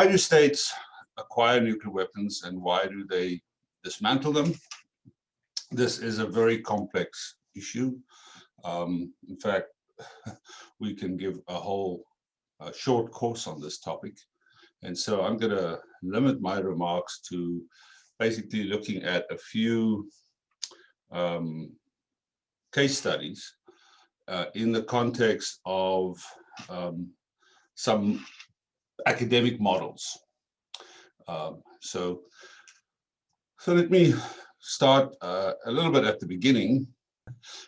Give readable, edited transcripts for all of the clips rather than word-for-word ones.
why do states acquire nuclear weapons and why do they dismantle them? This is a very complex issue. In fact, we can give a whole short course on this topic. And so I'm going to limit my remarks to basically looking at a few case studies in the context of some academic models. So let me start a little bit at the beginning.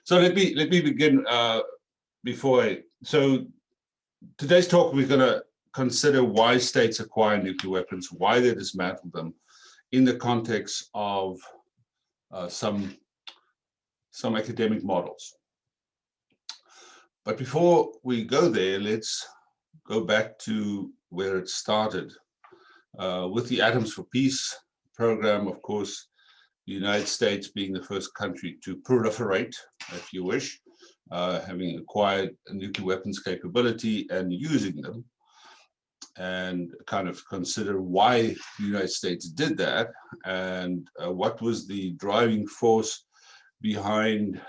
So let me begin so today's talk, we're going to consider why states acquire nuclear weapons, why they dismantle them in the context of some academic models. But before we go there, let's go back to where it started with the Atoms for Peace program. Of course, the United States being the first country to proliferate, if you wish, having acquired a nuclear weapons capability and using them, and kind of consider why the United States did that and what was the driving force behind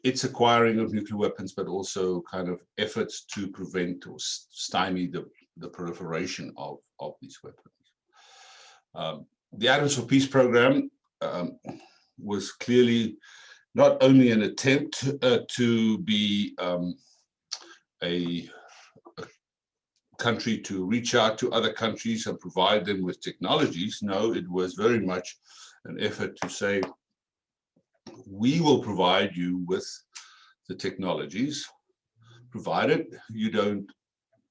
its acquiring of nuclear weapons, but also kind of efforts to prevent or stymie the proliferation of these weapons. The Atoms for Peace program was clearly not only an attempt to be a country to reach out to other countries and provide them with technologies. No, it was very much an effort to say, we will provide you with the technologies, provided you don't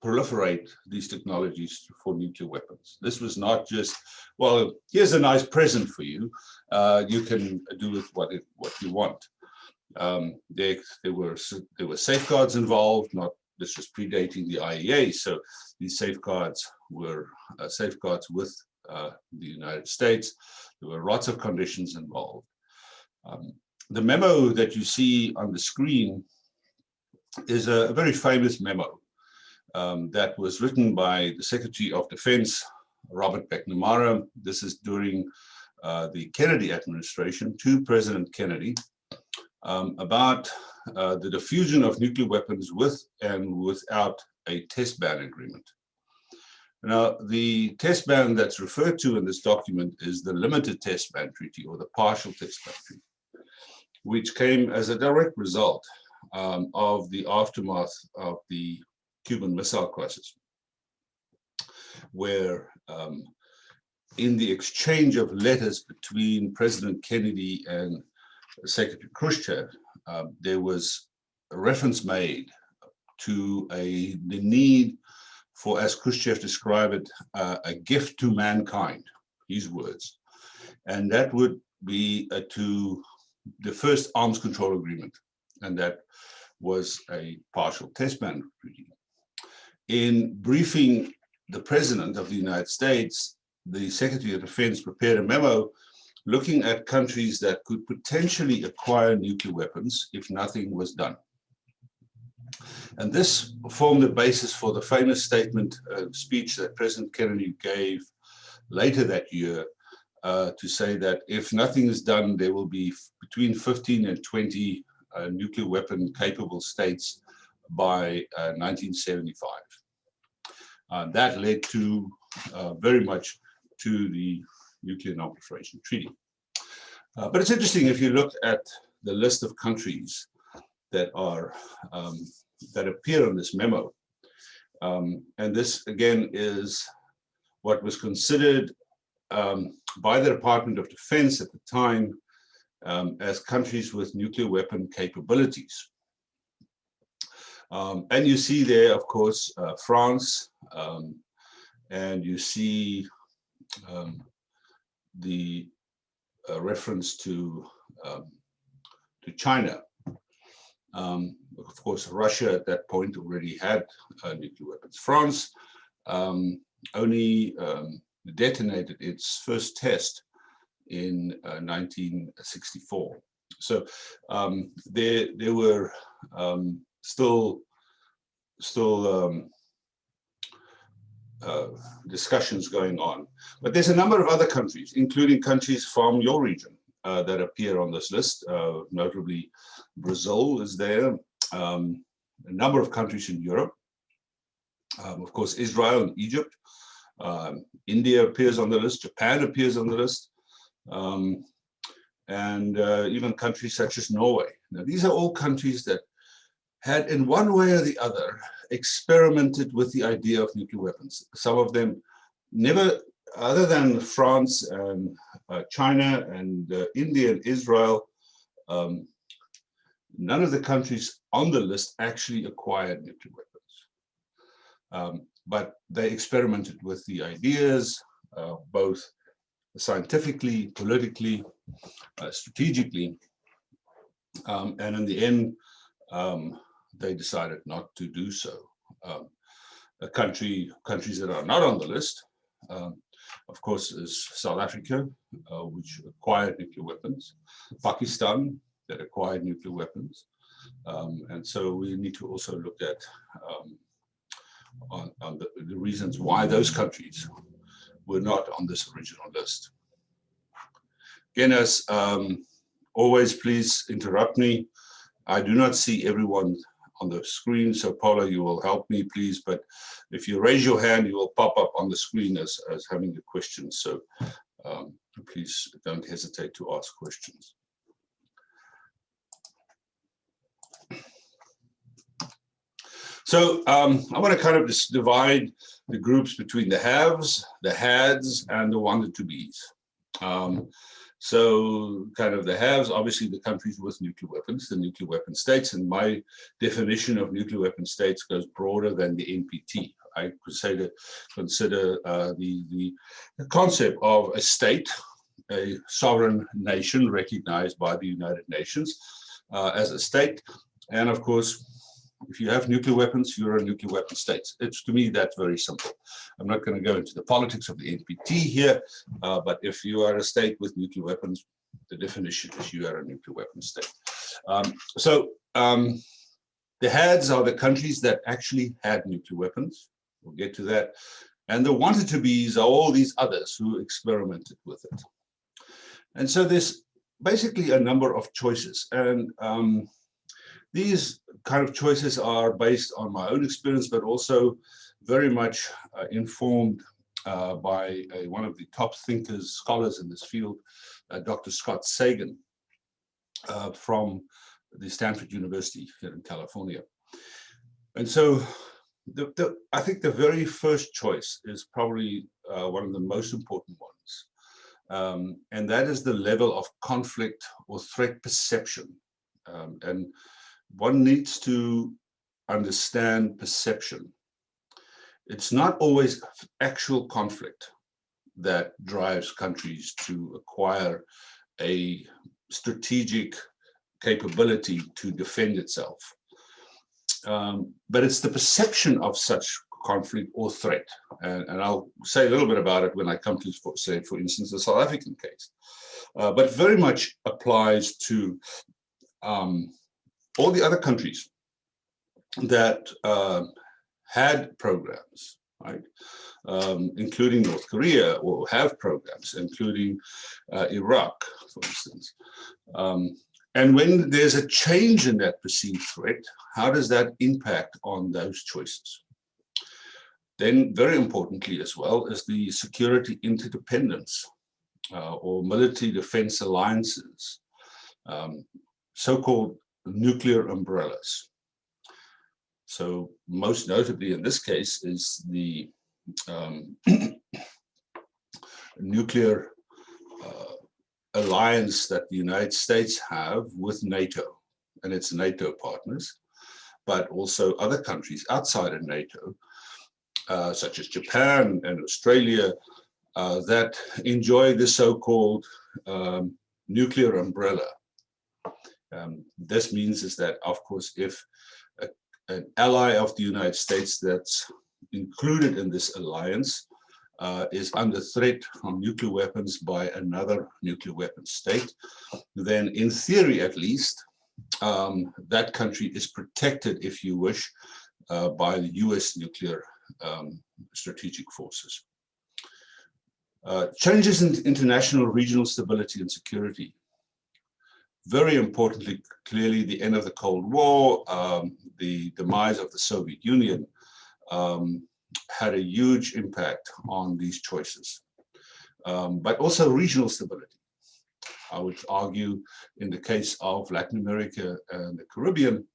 proliferate these technologies for nuclear weapons. This was not just, well, here's a nice present for you. You can do with what you want. There were safeguards involved. This was predating the IEA, so these safeguards were safeguards with the United States. There were lots of conditions involved. The memo that you see on the screen is a very famous memo that was written by the Secretary of Defense, Robert McNamara. This is during the Kennedy administration to President Kennedy about the diffusion of nuclear weapons with and without a test ban agreement. Now, the test ban that's referred to in this document is the Limited Test Ban Treaty, or the Partial Test Ban Treaty, which came as a direct result of the aftermath of the Cuban Missile Crisis, where in the exchange of letters between President Kennedy and Secretary Khrushchev, there was a reference made to the need for, as Khrushchev described it, a gift to mankind, his words. And that would be to the first arms control agreement, and that was a partial test ban treaty. In briefing the President of the United States, the Secretary of Defense prepared a memo looking at countries that could potentially acquire nuclear weapons if nothing was done. And this formed the basis for the famous speech that President Kennedy gave later that year to say that if nothing is done, there will be between 15 and 20 nuclear weapon capable states by 1975. That led to very much to the Nuclear Non-Proliferation Treaty. But it's interesting if you look at the list of countries that are that appear on this memo, and this again is what was considered by the Department of Defense at the time as countries with nuclear weapon capabilities. And you see there, of course, France, and you see the reference to China. Of course, Russia at that point already had nuclear weapons. France only detonated its first test in 1964. So there were still discussions going on. But there's a number of other countries, including countries from your region, that appear on this list. Notably, Brazil is there, a number of countries in Europe, of course, Israel and Egypt. India appears on the list, Japan appears on the list, and even countries such as Norway. Now, these are all countries that had, in one way or the other, experimented with the idea of nuclear weapons. Some of them never, other than France and China and India and Israel, none of the countries on the list actually acquired nuclear weapons. But they experimented with the ideas, both scientifically, politically, strategically, and in the end, they decided not to do so. Countries that are not on the list, of course, is South Africa, which acquired nuclear weapons, Pakistan, that acquired nuclear weapons, and so we need to also look at on the reasons why those countries were not on this original list. Again, as always, please interrupt me. I do not see everyone on the screen, so Paula, you will help me, please. But if you raise your hand, you will pop up on the screen as having a question. So please don't hesitate to ask questions. So I want to kind of just divide the groups between the haves, the hads, and the wanted-to-bes. So kind of the haves, obviously the countries with nuclear weapons, the nuclear weapon states, and my definition of nuclear weapon states goes broader than the NPT. I consider the concept of a state, a sovereign nation recognized by the United Nations as a state. And of course, if you have nuclear weapons, you're a nuclear weapon state. It's, to me, that's very simple. I'm not going to go into the politics of the NPT here, but if you are a state with nuclear weapons, the definition is you are a nuclear weapon state. The HADs are the countries that actually had nuclear weapons. We'll get to that. And the wanted-to-bes are all these others who experimented with it. And so there's basically a number of choices. And these kind of choices are based on my own experience, but also very much informed by one of the top thinkers, scholars in this field, Dr. Scott Sagan from the Stanford University here in California. And so I think the very first choice is probably one of the most important ones. And that is the level of conflict or threat perception. And one needs to understand perception. It's not always actual conflict that drives countries to acquire a strategic capability to defend itself. But it's the perception of such conflict or threat. And I'll say a little bit about it when I come to, say, for instance, the South African case. But very much applies to all the other countries that had programs, right? Including North Korea, or have programs, including Iraq, for instance. And when there's a change in that perceived threat, how does that impact on those choices? Then, very importantly as well, is the security interdependence or military defense alliances, so-called nuclear umbrellas. So most notably in this case is the nuclear alliance that the United States have with NATO and its NATO partners, but also other countries outside of NATO, such as Japan and Australia, that enjoy the so-called nuclear umbrella. This means is that, of course, if an ally of the United States that's included in this alliance is under threat from nuclear weapons by another nuclear weapon state, then in theory at least, that country is protected, if you wish, by the US nuclear strategic forces. Changes in international regional stability and security. Very importantly, clearly the end of the Cold War, the demise of the Soviet Union had a huge impact on these choices, but also regional stability. I would argue in the case of Latin America and the Caribbean,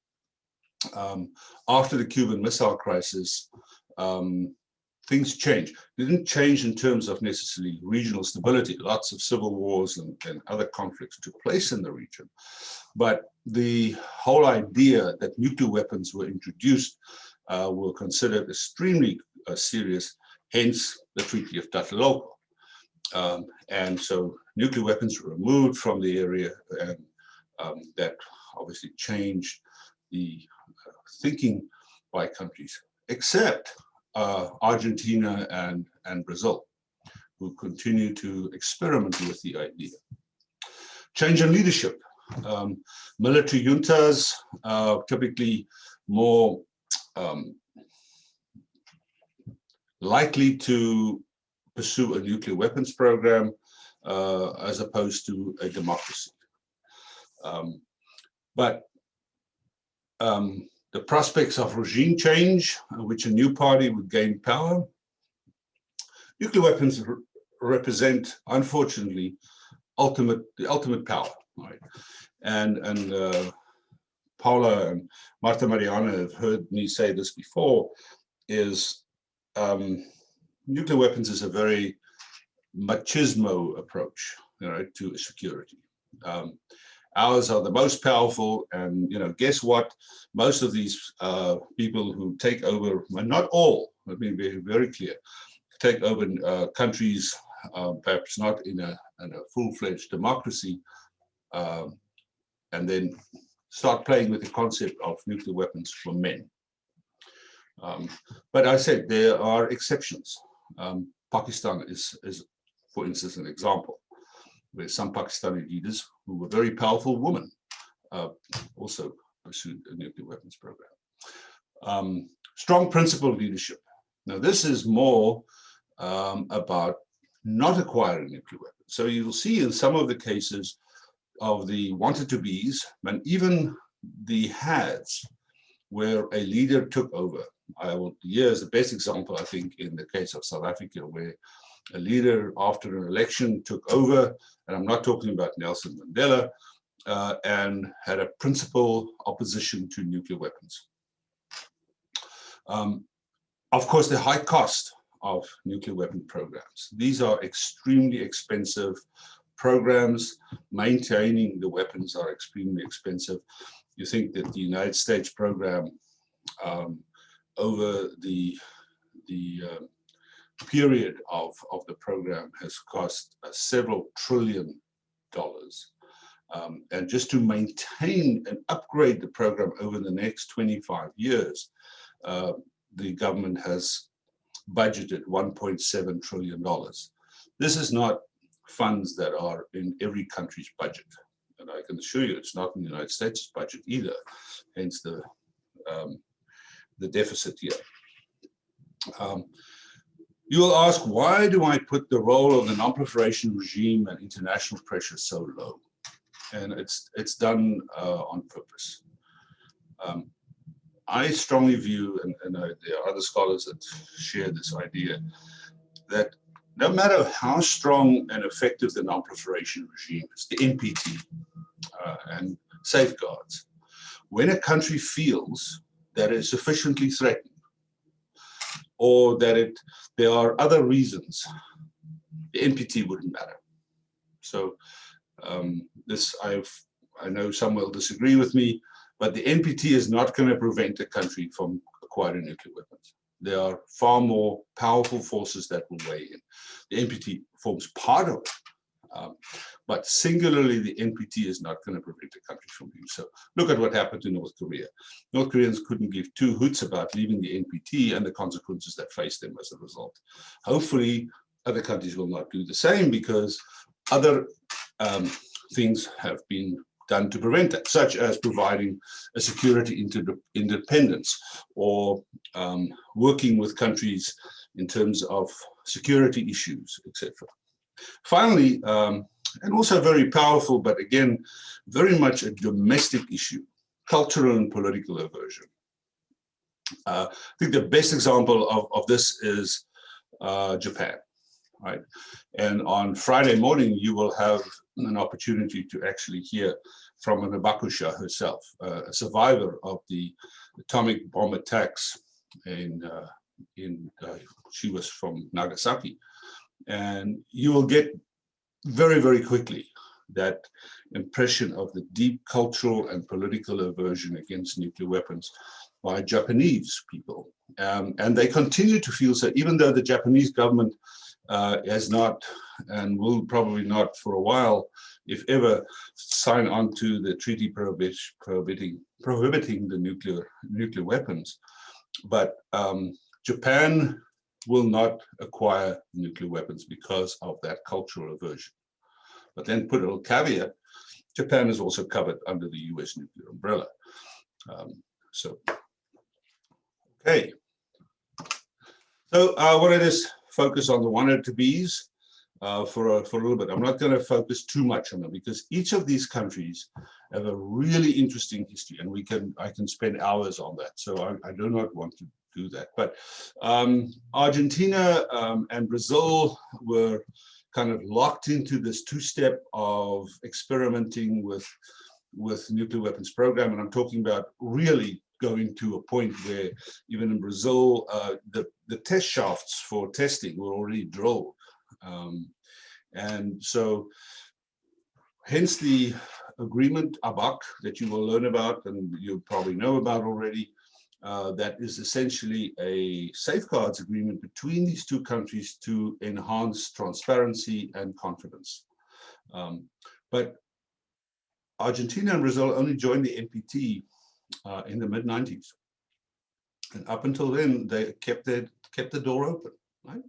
after the Cuban Missile Crisis, things changed. They didn't change in terms of necessarily regional stability. Lots of civil wars and other conflicts took place in the region. But the whole idea that nuclear weapons were introduced were considered extremely serious, hence the Treaty of Tlatelolco. And so nuclear weapons were removed from the area, and that obviously changed the thinking by countries, except Argentina and Brazil, who continue to experiment with the idea. Change in leadership. Military juntas are typically more likely to pursue a nuclear weapons program as opposed to a democracy. But the prospects of regime change, in which a new party would gain power. Nuclear weapons represent, unfortunately, the ultimate power, right? And Paula and Marta Mariana have heard me say this before, is nuclear weapons is a very machismo approach, to security. Ours are the most powerful, and guess what? Most of these people who take over, well, not all, let me be very clear, take over countries, perhaps not in a full-fledged democracy, and then start playing with the concept of nuclear weapons for men. But I said there are exceptions. Pakistan is, for instance, an example, where some Pakistani leaders who were very powerful women also pursued a nuclear weapons program. Strong principled leadership. Now, this is more about not acquiring nuclear weapons. So you'll see in some of the cases of the wanted-to-be's, and even the hads, where a leader took over. Here's the best example, I think, in the case of South Africa, where a leader after an election took over, and I'm not talking about Nelson Mandela, and had a principled opposition to nuclear weapons. Of course, the high cost of nuclear weapon programs. These are extremely expensive programs. Maintaining the weapons are extremely expensive. You think that the United States program over the period of the program has cost several $trillion. And just to maintain and upgrade the program over the next 25 years, the government has budgeted $1.7 trillion. This is not funds that are in every country's budget. And I can assure you it's not in the United States' budget either, hence the deficit here. You will ask, why do I put the role of the non-proliferation regime and international pressure so low? And it's done on purpose. I strongly view, and there are other scholars that share this idea, that no matter how strong and effective the non-proliferation regime is, the NPT and safeguards, when a country feels that it's sufficiently threatened, or that there are other reasons, the NPT wouldn't matter. So I know some will disagree with me, but the NPT is not going to prevent a country from acquiring nuclear weapons. There are far more powerful forces that will weigh in. The NPT forms part of it, but singularly, the NPT is not going to prevent a country from doing so. Look at what happened to North Korea. North Koreans couldn't give two hoots about leaving the NPT and the consequences that faced them as a result. Hopefully, other countries will not do the same, because other things have been done to prevent that, such as providing a security independence or working with countries in terms of security issues, etc. Finally, and also very powerful, but again, very much a domestic issue, cultural and political aversion. I think the best example of this is Japan, right? And on Friday morning, you will have an opportunity to actually hear from an Abakusha herself, a survivor of the atomic bomb attacks she was from Nagasaki. And you will get very, very quickly that impression of the deep cultural and political aversion against nuclear weapons by Japanese people. And they continue to feel so, even though the Japanese government has not, and will probably not for a while, if ever, sign on to the treaty prohibiting the nuclear weapons. But Japan will not acquire nuclear weapons because of that cultural aversion. But then put a little caveat, Japan is also covered under the US nuclear umbrella. Okay. So I want to just focus on the 102Bs for a little bit. I'm not going to focus too much on them because each of these countries have a really interesting history, and I can spend hours on that. So I do not want to do that. But Argentina and Brazil were kind of locked into this two-step of experimenting with nuclear weapons program, and I'm talking about really going to a point where even in Brazil, the test shafts for testing were already drilled. And so hence the agreement, ABAC, that you will learn about and you probably know about already, that is essentially a safeguards agreement between these two countries to enhance transparency and confidence. But Argentina and Brazil only joined the NPT in the mid-90s. And up until then, they kept the door open, right?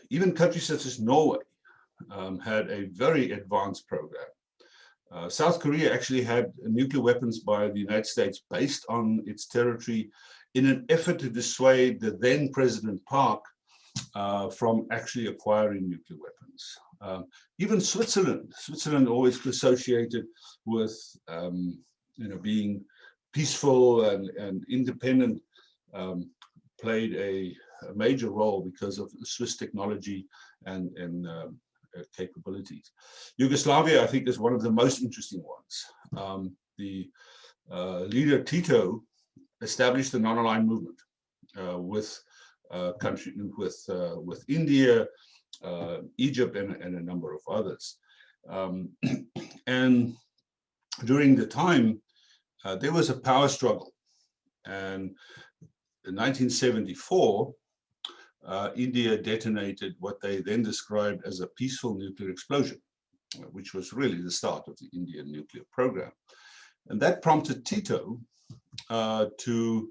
Even countries such as Norway had a very advanced program. South Korea actually had nuclear weapons by the United States based on its territory in an effort to dissuade the then President Park from actually acquiring nuclear weapons. Even Switzerland always associated with being peaceful and independent, played a major role because of Swiss technology and capabilities. Yugoslavia, I think, is one of the most interesting ones. The leader Tito established the non-aligned movement with India, Egypt, and a number of others. And during the time, there was a power struggle. And in 1974, India detonated what they then described as a peaceful nuclear explosion, which was really the start of the Indian nuclear program. And that prompted Tito to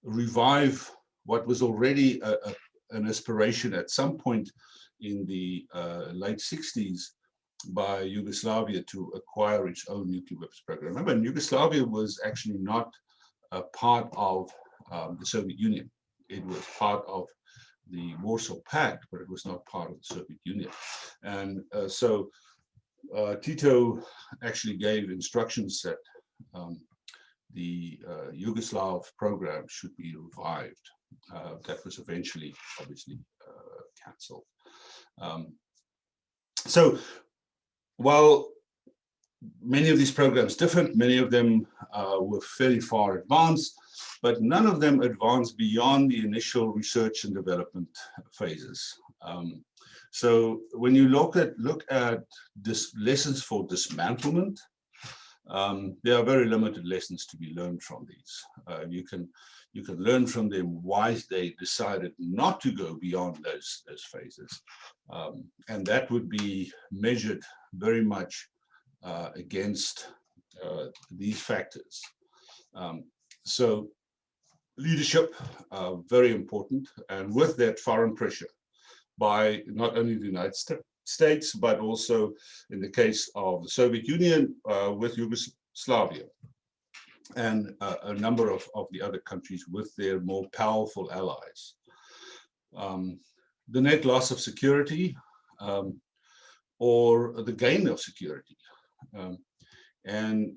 revive what was already an aspiration at some point in the late 60s by Yugoslavia to acquire its own nuclear weapons program. Remember, Yugoslavia was actually not a part of the Soviet Union. It was part of the Warsaw Pact, but it was not part of the Soviet Union. And so Tito actually gave instructions that the Yugoslav program should be revived. That was eventually, obviously, cancelled. So while many of these programs different, many of them were fairly far advanced, but none of them advanced beyond the initial research and development phases. So when you look at lessons for dismantlement, there are very limited lessons to be learned from these. You can learn from them why they decided not to go beyond those phases, and that would be measured very much against these factors. So leadership, very important, and with that, foreign pressure by not only the United States, but also in the case of the Soviet Union with Yugoslavia, and a number of the other countries with their more powerful allies. The net loss of security or the gain of security, and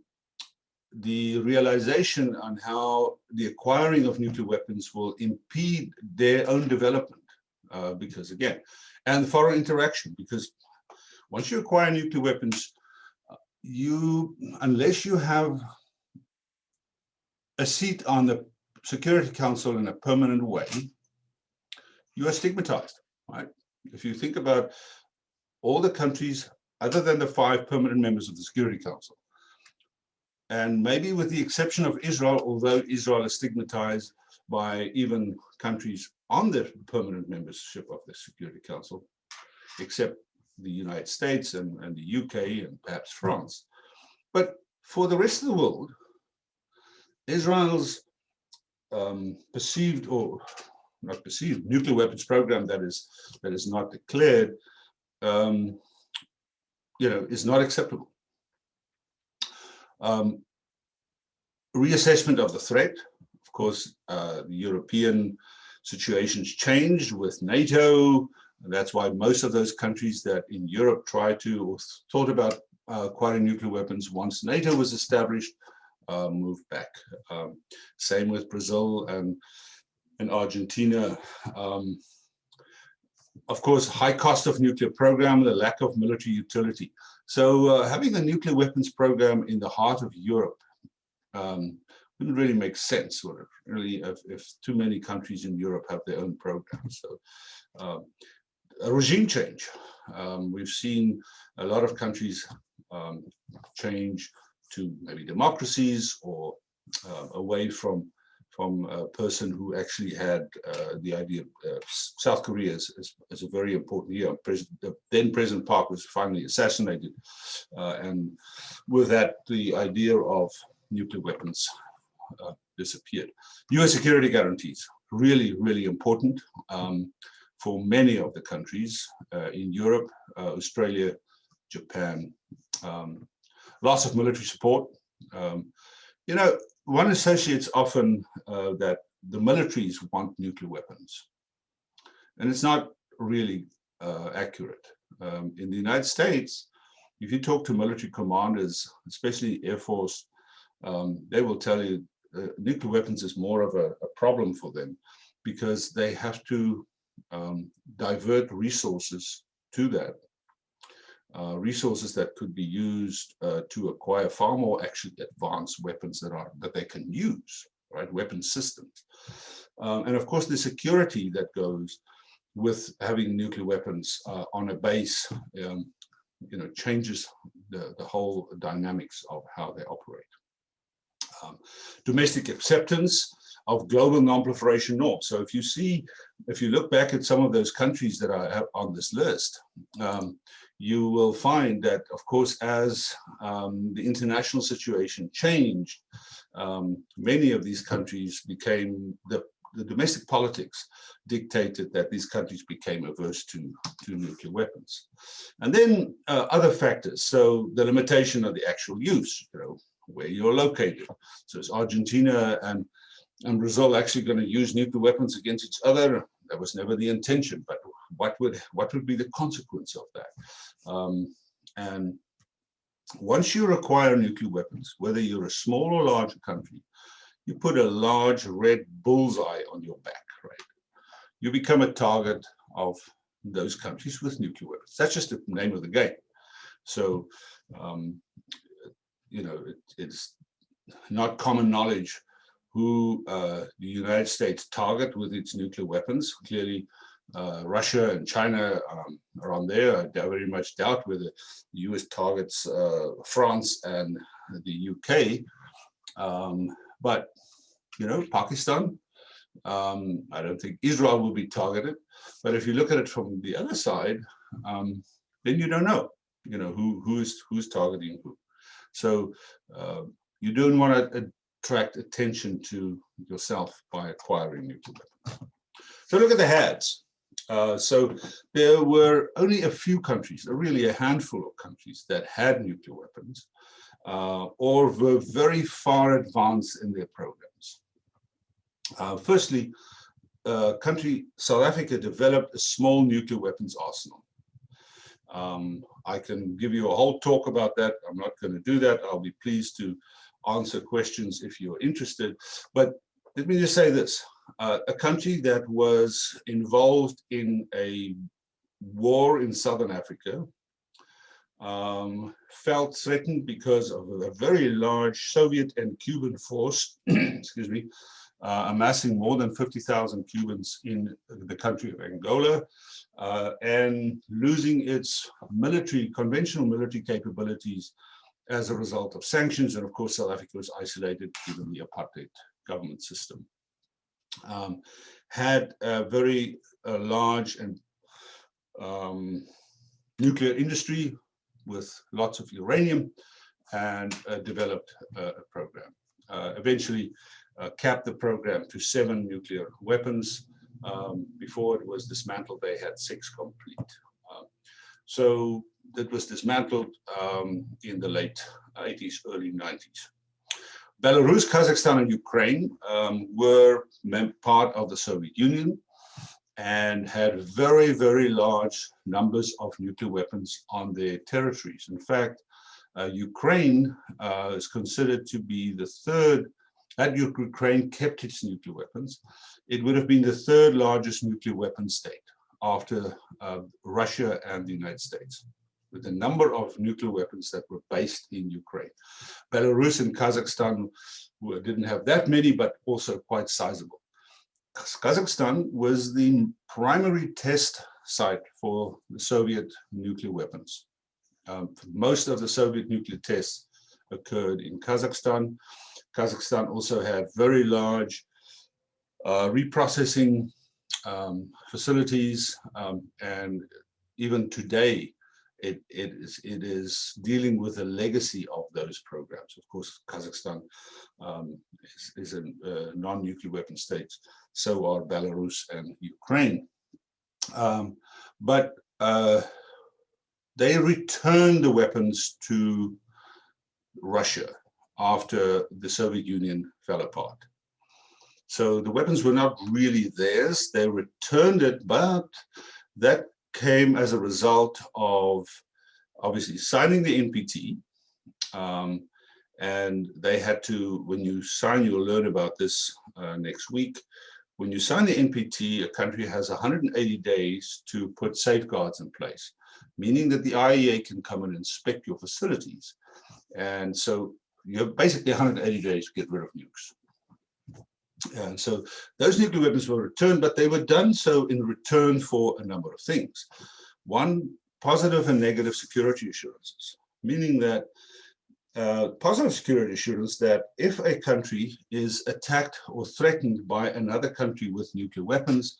the realization on how the acquiring of nuclear weapons will impede their own development, because again, and foreign interaction, because once you acquire nuclear weapons, unless you have a seat on the Security Council in a permanent way, you are stigmatized, right? If you think about all the countries other than the 5 permanent members of the Security Council, and maybe with the exception of Israel, although Israel is stigmatized by even countries on the permanent membership of the Security Council, except the United States and the UK and perhaps France. But for the rest of the world, Israel's perceived, or not perceived, nuclear weapons program that is not declared, is not acceptable. Reassessment of the threat. Of course, the European situation's changed with NATO. That's why most of those countries that in Europe tried to or thought about acquiring nuclear weapons once NATO was established moved back. Same with Brazil and Argentina. Of course, high cost of nuclear program, the lack of military utility. So having a nuclear weapons program in the heart of Europe wouldn't really make sense, would it? Really, if too many countries in Europe have their own programs. So a regime change. We've seen a lot of countries change to maybe democracies or away from a person who actually had the idea of South Korea as a very important year. Then President Park was finally assassinated. And with that, the idea of nuclear weapons disappeared. US security guarantees, really, really important for many of the countries in Europe, Australia, Japan. Loss of military support. One associates often that the militaries want nuclear weapons, and it's not really accurate. In the United States, if you talk to military commanders, especially Air Force, they will tell you nuclear weapons is more of a problem for them because they have to divert resources to that. Resources that could be used to acquire far more actually advanced weapons that they can use, right? Weapon systems. And of course, the security that goes with having nuclear weapons on a base, changes the whole dynamics of how they operate. Domestic acceptance of global non-proliferation norms. So if you look back at some of those countries that are on this list, you will find that, of course, as the international situation changed, many of these countries became, the domestic politics dictated that these countries became averse to nuclear weapons. And then other factors, so the limitation of the actual use, where you're located. So is Argentina and Brazil actually going to use nuclear weapons against each other? That was never the intention, but what would be the consequence of that? And once you acquire nuclear weapons, whether you're a small or large country, you put a large red bullseye on your back, right? You become a target of those countries with nuclear weapons. That's just the name of the game. So, it's not common knowledge who the United States target with its nuclear weapons. Clearly, Russia and China are on there. I very much doubt whether the US targets France and the UK. But, Pakistan, I don't think Israel will be targeted. But if you look at it from the other side, then you don't know, who's targeting who. So you don't want to attract attention to yourself by acquiring nuclear weapons. So look at the hads. So there were only a few countries, really a handful of countries, that had nuclear weapons or were very far advanced in their programs. Firstly, South Africa developed a small nuclear weapons arsenal. I can give you a whole talk about that. I'm not going to do that. I'll be pleased to answer questions if you're interested. But let me just say this. A country that was involved in a war in Southern Africa felt threatened because of a very large Soviet and Cuban force, excuse me, amassing more than 50,000 Cubans in the country of Angola, and losing its conventional military capabilities as a result of sanctions. And of course, South Africa was isolated given the apartheid government system. Had a very large and nuclear industry with lots of uranium, and developed a program. Eventually capped the program to 7 nuclear weapons. Before it was dismantled, they had 6 complete. So it was dismantled in the late 80s, early 90s. Belarus, Kazakhstan, and Ukraine were part of the Soviet Union and had very, very large numbers of nuclear weapons on their territories. In fact, Ukraine is considered to be the third. Had Ukraine kept its nuclear weapons, it would have been the 3rd largest nuclear weapon state after Russia and the United States, with the number of nuclear weapons that were based in Ukraine. Belarus and Kazakhstan didn't have that many, but also quite sizable. Kazakhstan was the primary test site for the Soviet nuclear weapons. Most of the Soviet nuclear tests occurred in Kazakhstan. Kazakhstan also had very large reprocessing facilities, and even today, it is dealing with the legacy of those programs. Of course, Kazakhstan is a non-nuclear weapon state. So are Belarus and Ukraine. But they returned the weapons to Russia after the Soviet Union fell apart. So the weapons were not really theirs. They returned it, but that came as a result of obviously signing the NPT. And they had to, when you sign, you'll learn about this next week. When you sign the NPT, a country has 180 days to put safeguards in place, meaning that the IAEA can come and inspect your facilities. And so you have basically 180 days to get rid of nukes. And so those nuclear weapons were returned, but they were done so in return for a number of things. One, positive and negative security assurances, meaning that positive security assurance that if a country is attacked or threatened by another country with nuclear weapons,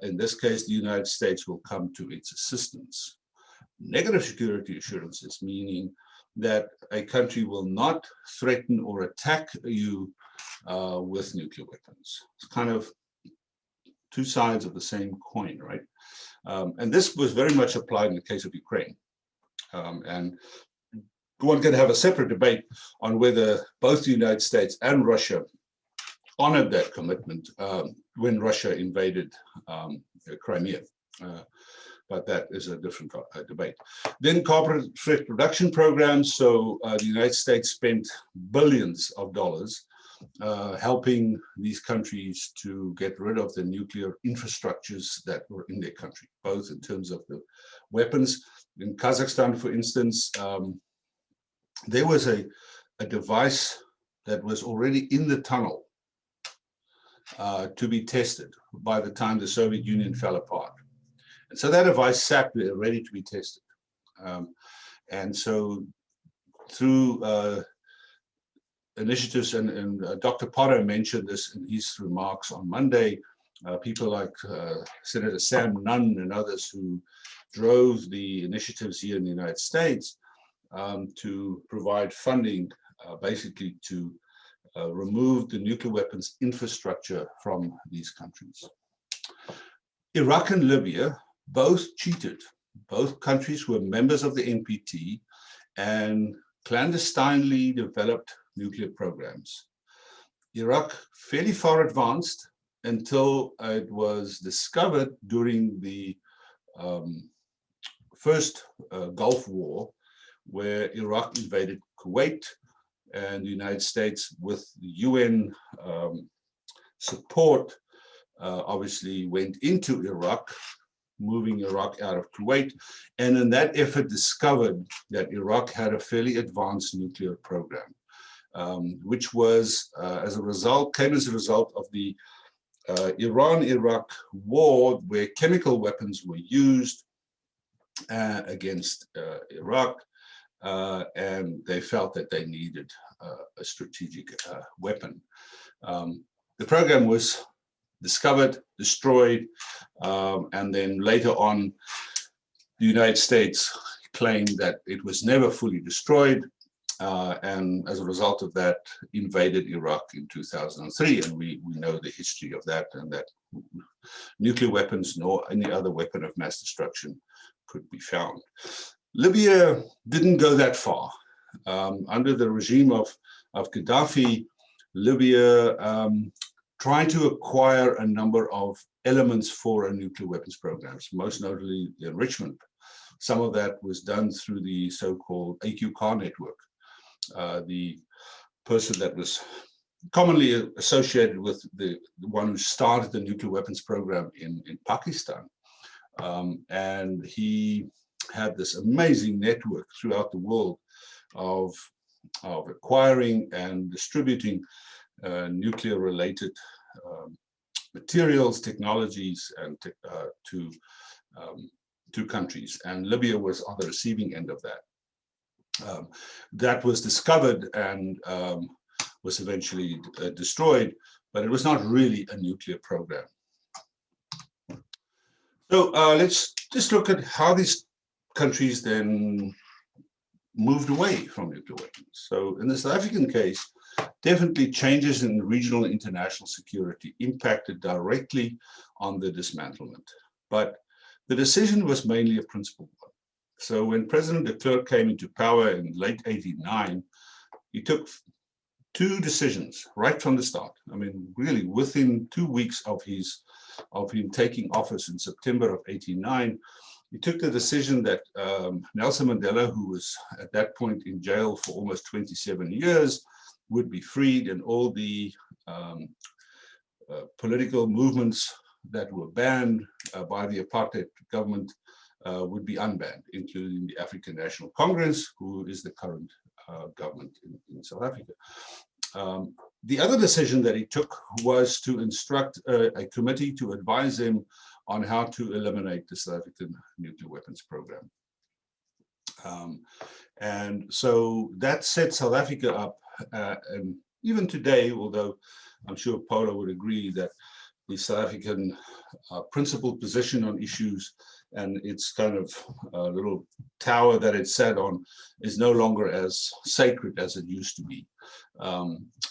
in this case, the United States will come to its assistance. Negative security assurances, meaning that a country will not threaten or attack you with nuclear weapons. It's kind of 2 sides of the same coin, right? And this was very much applied in the case of Ukraine. And one can have a separate debate on whether both the United States and Russia honored that commitment when Russia invaded Crimea. But that is a different debate. Then corporate threat reduction programs. So the United States spent billions of dollars helping these countries to get rid of the nuclear infrastructures that were in their country, both in terms of the weapons. In Kazakhstan, for instance, there was a device that was already in the tunnel to be tested by the time the Soviet Union fell apart. And so that device sat there ready to be tested. And so through initiatives, and Dr. Potter mentioned this in his remarks on Monday, people like Senator Sam Nunn and others who drove the initiatives here in the United States to provide funding basically to remove the nuclear weapons infrastructure from these countries. Iraq and Libya both cheated. Both countries were members of the NPT and clandestinely developed nuclear programs. Iraq fairly far advanced until it was discovered during the first Gulf War, where Iraq invaded Kuwait, and the United States, with the UN support, obviously went into Iraq, moving Iraq out of Kuwait, and in that effort discovered that Iraq had a fairly advanced nuclear program, which was came as a result of the Iran-Iraq war, where chemical weapons were used against Iraq, and they felt that they needed a strategic weapon. The program was discovered, destroyed, and then later on, the United States claimed that it was never fully destroyed, and as a result of that, invaded Iraq in 2003, and we know the history of that, and that nuclear weapons nor any other weapon of mass destruction could be found. Libya didn't go that far. Under the regime of Gaddafi, Libya tried to acquire a number of elements for a nuclear weapons programs, most notably the enrichment. Some of that was done through the so-called AQCAR network, the person that was commonly associated with the one who started the nuclear weapons program in Pakistan. And he had this amazing network throughout the world of acquiring and distributing nuclear-related materials, technologies, and to countries. And Libya was on the receiving end of that. That was discovered and was eventually destroyed, but it was not really a nuclear program. So let's just look at how these countries then moved away from nuclear weapons. So in the South African case, definitely changes in regional and international security impacted directly on the dismantlement. But the decision was mainly a principled one. So when President de Klerk came into power in late '89, he took two decisions right from the start. I mean, really within 2 weeks of him taking office in September of '89, he took the decision that Nelson Mandela, who was at that point in jail for almost 27 years, would be freed, and all the political movements that were banned by the apartheid government would be unbanned, including the African National Congress, who is the current government in South Africa. The other decision that he took was to instruct a committee to advise him on how to eliminate the South African nuclear weapons program. And so that set South Africa up, and even today, although I'm sure Paula would agree that the South African principled position on issues and its kind of little tower that it sat on is no longer as sacred as it used to be.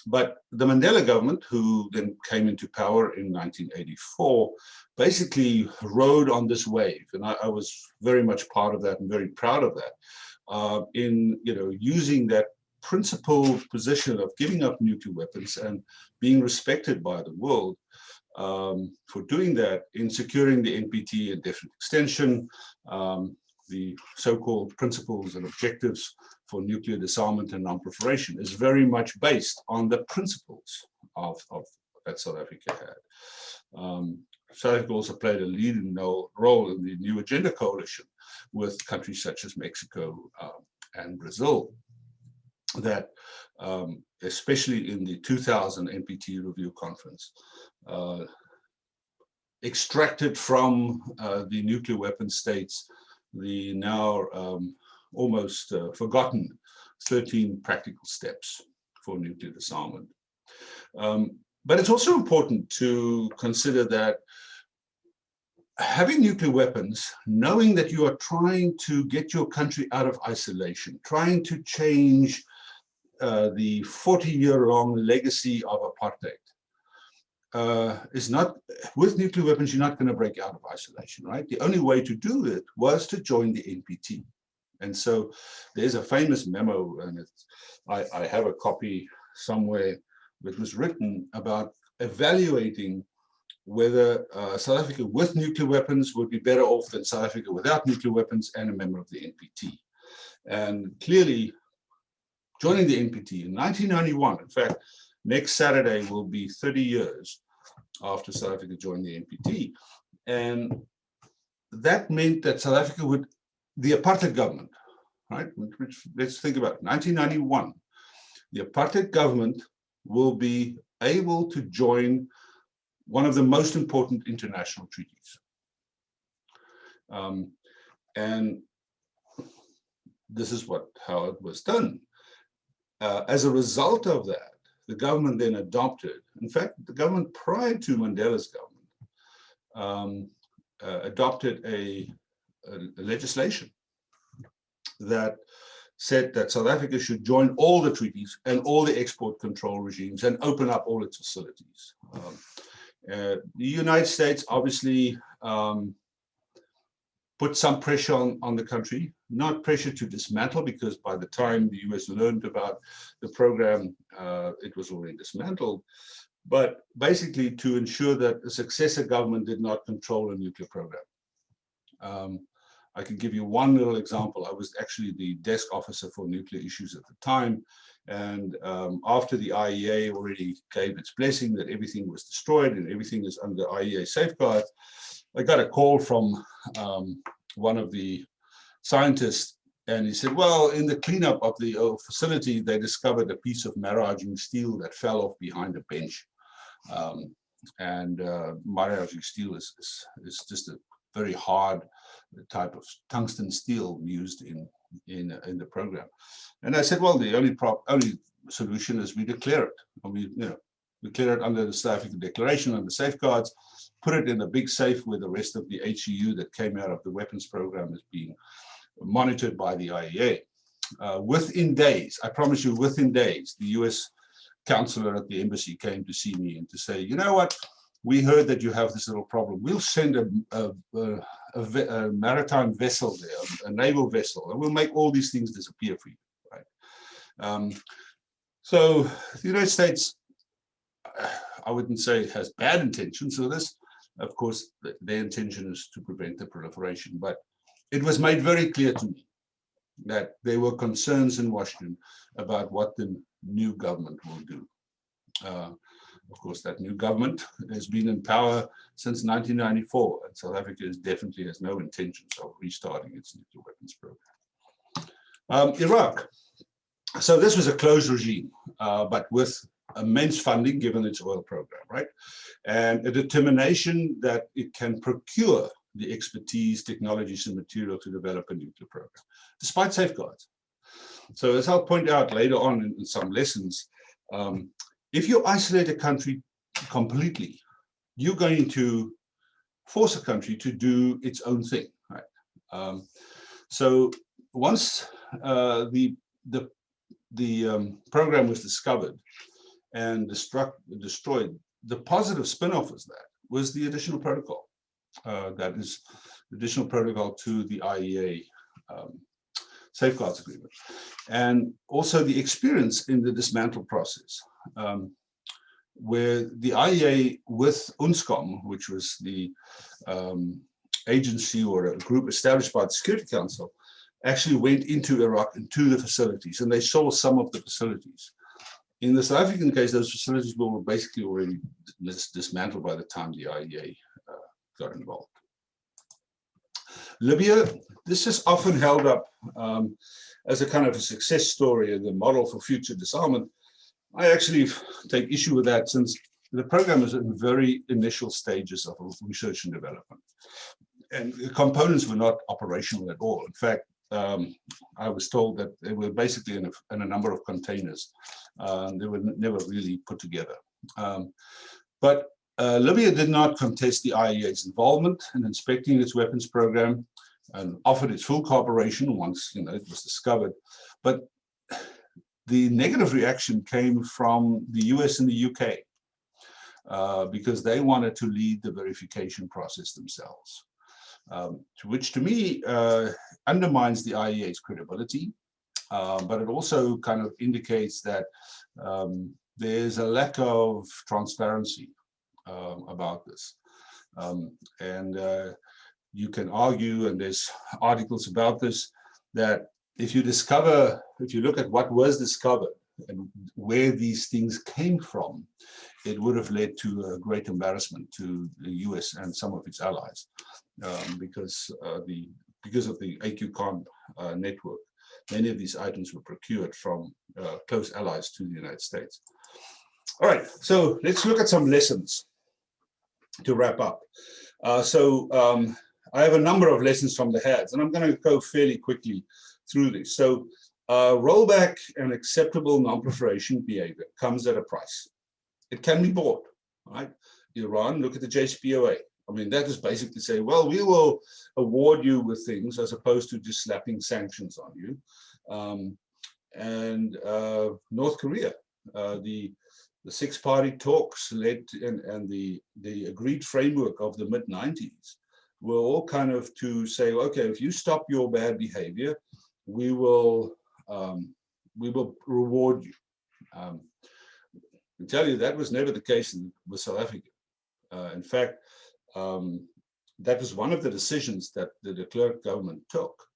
But the Mandela government, who then came into power in 1984, basically rode on this wave, and I was very much part of that and very proud of that, in using that principled position of giving up nuclear weapons and being respected by the world for doing that in securing the NPT indefinite extension, the so-called principles and objectives for nuclear disarmament and non-proliferation is very much based on the principles of that South Africa had. South Africa also played a leading role in the New Agenda Coalition with countries such as Mexico and Brazil, that especially in the 2000 NPT Review Conference, extracted from the nuclear weapon states the now almost forgotten 13 practical steps for nuclear disarmament. But it's also important to consider that having nuclear weapons, knowing that you are trying to get your country out of isolation, trying to change the 40-year-long legacy of apartheid, is not, with nuclear weapons, you're not going to break out of isolation, right? The only way to do it was to join the NPT. And so there's a famous memo, and I have a copy somewhere that was written about evaluating whether South Africa with nuclear weapons would be better off than South Africa without nuclear weapons and a member of the NPT. And clearly, joining the NPT in 1991, in fact, next Saturday will be 30 years after South Africa joined the NPT. And that meant that South Africa would, the apartheid government, right, which let's think about it, 1991, the apartheid government will be able to join one of the most important international treaties. And this is how it was done. As a result of that, the government then adopted, in fact, the government prior to Mandela's government, adopted a legislation that said that South Africa should join all the treaties and all the export control regimes and open up all its facilities. The United States obviously put some pressure on the country, not pressure to dismantle, because by the time the US learned about the program, it was already dismantled, but basically to ensure that a successor government did not control a nuclear program. I can give you one little example. I was actually the desk officer for nuclear issues at the time. And after the IEA already gave its blessing that everything was destroyed and everything is under IEA safeguards, I got a call from one of the scientists, and he said, well, in the cleanup of the facility, they discovered a piece of maraging steel that fell off behind a bench. Maraging steel is just a very hard type of tungsten steel used in the program. And I said, well, the only solution is we declare it. And we declare it under the South African Declaration, under safeguards, put it in a big safe where the rest of the HEU that came out of the weapons program is being monitored by the IEA. Within days, I promise you, within days, the US counselor at the embassy came to see me and to say, you know what, we heard that you have this little problem. We'll send a maritime vessel there, a naval vessel, and we'll make all these things disappear for you, right? So the United States, I wouldn't say has bad intentions with this. Of course, their intention is to prevent the proliferation, but it was made very clear to me that there were concerns in Washington about what the new government will do. Of course, that new government has been in power since 1994, and South Africa definitely has no intentions of restarting its nuclear weapons program. Iraq. So this was a closed regime, but with immense funding given its oil program, right? And a determination that it can procure the expertise, technologies, and material to develop a nuclear program, despite safeguards. So as I'll point out later on in some lessons, if you isolate a country completely, you're going to force a country to do its own thing, right? So once the program was discovered and destroyed, the positive spin-off was the additional protocol. That is the additional protocol to the IEA safeguards agreement, and also the experience in the dismantle process, where the IEA with UNSCOM, which was the agency or a group established by the Security Council, actually went into Iraq and to the facilities, and they saw some of the facilities. In the South African case, those facilities were basically already dismantled by the time the IEA got involved. Libya, this is often held up as a kind of a success story and the model for future disarmament. I actually take issue with that, since the program is in very initial stages of research and development. And the components were not operational at all. In fact, I was told that they were basically in a number of containers. They were never really put together. But Libya did not contest the IEA's involvement in inspecting its weapons program and offered its full cooperation once it was discovered. But the negative reaction came from the US and the UK. because they wanted to lead the verification process themselves, which to me undermines the IEA's credibility, but it also kind of indicates that there's a lack of transparency about this. And you can argue, and there's articles about this, that if you look at what was discovered and where these things came from, it would have led to a great embarrassment to the US and some of its allies, because of the AQCon network. Many of these items were procured from close allies to the United States. All right, so let's look at some lessons to wrap up. I have a number of lessons from the HADS, and I'm going to go fairly quickly through this. So rollback and acceptable non-proliferation behavior comes at a price. It can be bought, right? Iran, look at the JCPOA. I mean, that is basically say, well, we will award you with things as opposed to just slapping sanctions on you. North Korea, the six-party talks led and the agreed framework of the mid-90s were all kind of to say, okay, if you stop your bad behavior, we will reward you. I can tell you that was never the case with South Africa. In fact, that was one of the decisions that the de Klerk government took,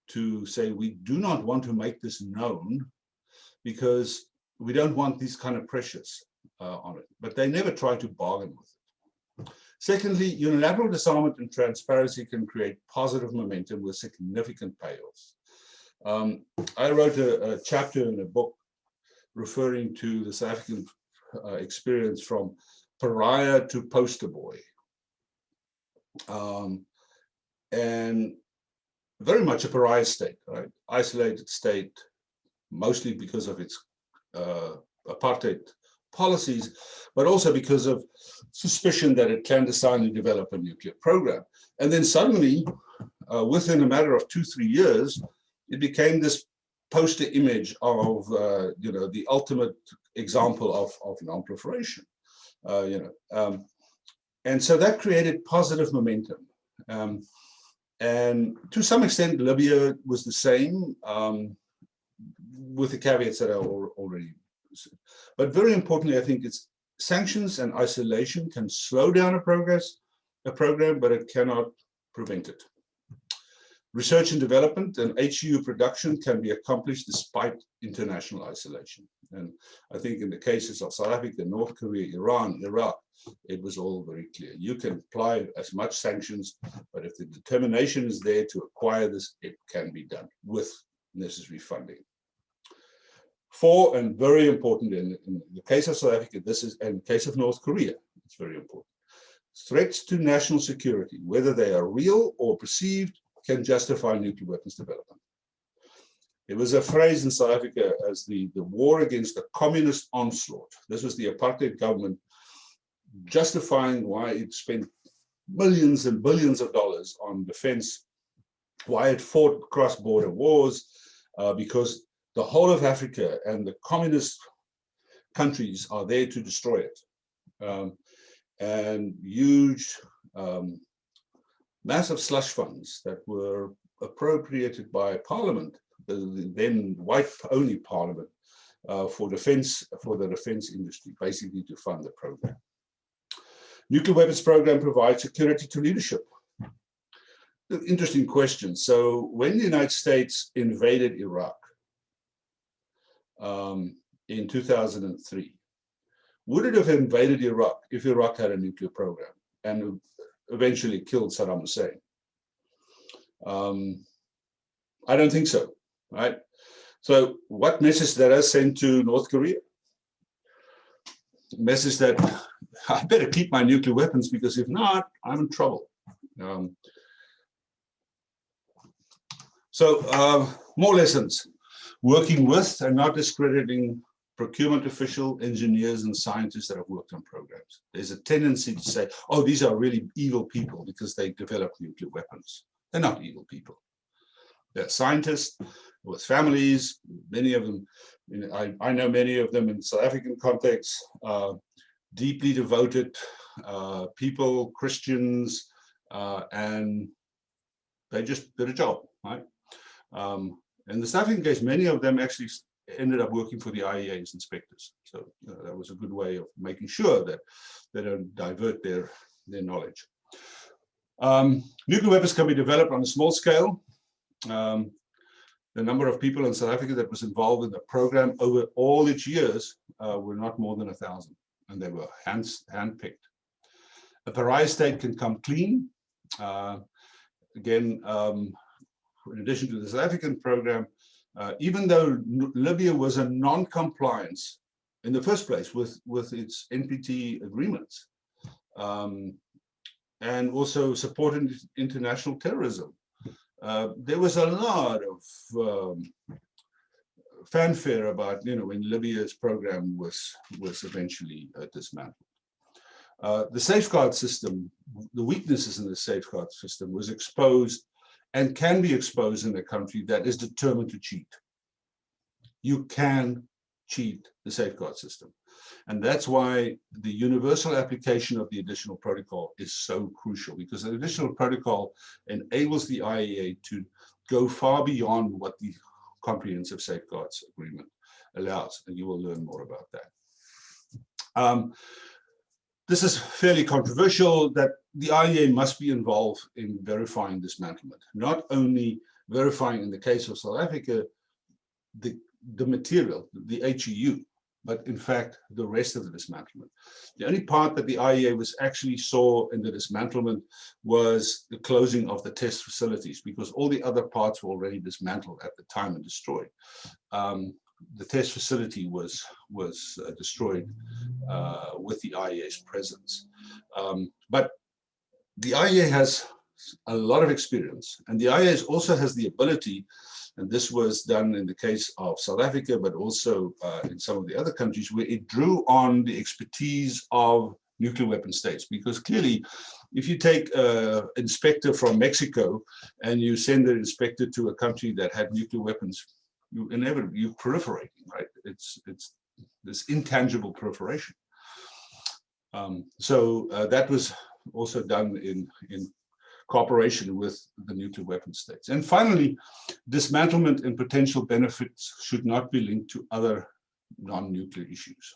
to say we do not want to make this known because we don't want these kind of pressures on it. But they never tried to bargain with it. Secondly, unilateral disarmament and transparency can create positive momentum with significant payoffs. I wrote a chapter in a book referring to the South African experience from pariah to poster boy. And very much a pariah state, right? Isolated state, mostly because of its apartheid policies, but also because of suspicion that it clandestinely developed a nuclear program. And then suddenly, within a matter of 2-3 years, it became this poster image of the ultimate example of non-proliferation. And so that created positive momentum. And to some extent, Libya was the same, with the caveats that I already said. But very importantly, I think it's sanctions and isolation can slow down a program, but it cannot prevent it. Research and development and HU production can be accomplished despite international isolation. And I think in the cases of South Africa, North Korea, Iran, Iraq, it was all very clear. You can apply as much sanctions, but if the determination is there to acquire this, it can be done with necessary funding. 4, and very important in the case of South Africa, and the case of North Korea, it's very important. Threats to national security, whether they are real or perceived, can justify nuclear weapons development. It was a phrase in South Africa as the war against the communist onslaught. This was the apartheid government justifying why it spent millions and billions of dollars on defense, why it fought cross-border wars, because the whole of Africa and the communist countries are there to destroy it. And huge, massive slush funds that were appropriated by Parliament, the then white-only Parliament, for the defense industry, basically to fund the program. Nuclear weapons program provides security to leadership. Interesting question. So when the United States invaded Iraq in 2003, would it have invaded Iraq if Iraq had a nuclear program and eventually killed Saddam Hussein? I don't think so, right? So what message that has sent to North Korea? Message that I better keep my nuclear weapons, because if not, I'm in trouble. More lessons. Working with and not discrediting procurement official, engineers, and scientists that have worked on programs. There's a tendency to say, oh, these are really evil people because they developed nuclear weapons. They're not evil people. They're scientists with families, many of them. I know many of them in South African context. deeply devoted people, Christians, and they just did a job, right? In the South African case, many of them actually ended up working for the IEA as inspectors. So that was a good way of making sure that they don't divert their knowledge. Nuclear weapons can be developed on a small scale. The number of people in South Africa that was involved in the program over all its years were not more than 1,000, and they were hand-picked. A pariah state can come clean. Again, in addition to the South African program, even though Libya was a non-compliance in the first place with its NPT agreements, and also supported international terrorism, there was a lot of fanfare about, when Libya's program was eventually dismantled. The safeguard system, the weaknesses in the safeguard system was exposed and can be exposed in a country that is determined to cheat. You can cheat the safeguard system. And that's why the universal application of the additional protocol is so crucial, because the additional protocol enables the IAEA to go far beyond what the Comprehensive Safeguards Agreement allows, and you will learn more about that. This is fairly controversial, that the IAEA must be involved in verifying dismantlement, not only verifying in the case of South Africa the material, the HEU, but in fact the rest of the dismantlement. The only part that the IAEA actually saw in the dismantlement was the closing of the test facilities, because all the other parts were already dismantled at the time and destroyed. The test facility was destroyed with the IAEA's presence. But the IAEA has a lot of experience, and the IAEA also has the ability, and this was done in the case of South Africa, but also in some of the other countries, where it drew on the expertise of nuclear weapon states. Because clearly, if you take an inspector from Mexico and you send an inspector to a country that had nuclear weapons, you're proliferating, right? It's this intangible proliferation. So that was also done in cooperation with the nuclear weapon states. And finally, dismantlement and potential benefits should not be linked to other non-nuclear issues.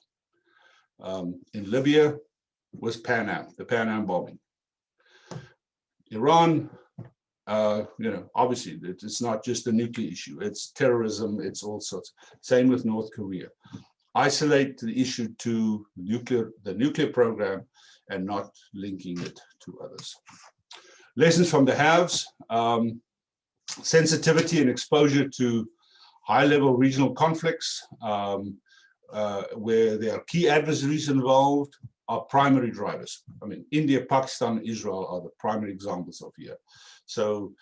In Libya was Pan Am, the Pan Am bombing. Iran, obviously it's not just a nuclear issue, it's terrorism, it's all sorts. Same with North Korea. Isolate the issue to the nuclear program and not linking it to others. Lessons from the haves: sensitivity and exposure to high-level regional conflicts, where there are key adversaries involved, are primary drivers. I mean, India, Pakistan, Israel are the primary examples of here. So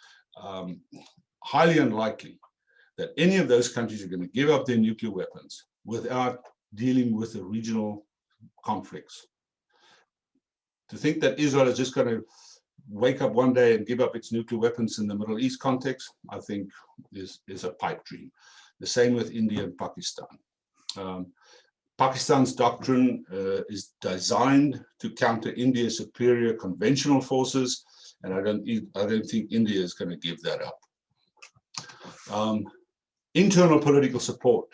highly unlikely that any of those countries are going to give up their nuclear weapons without dealing with the regional conflicts. To think that Israel is just going to wake up one day and give up its nuclear weapons in the Middle East context, I think is a pipe dream. The same with India and Pakistan. Pakistan's doctrine is designed to counter India's superior conventional forces, and I don't think India is going to give that up. Internal political support,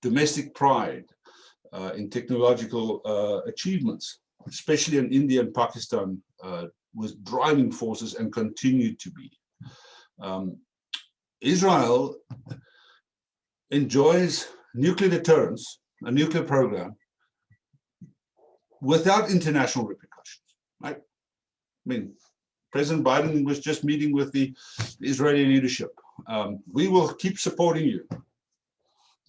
domestic pride in technological achievements, especially in India and Pakistan, was driving forces and continued to be. Israel enjoys nuclear deterrence, a nuclear program, without international repercussions, right? I mean, President Biden was just meeting with the Israeli leadership. We will keep supporting you.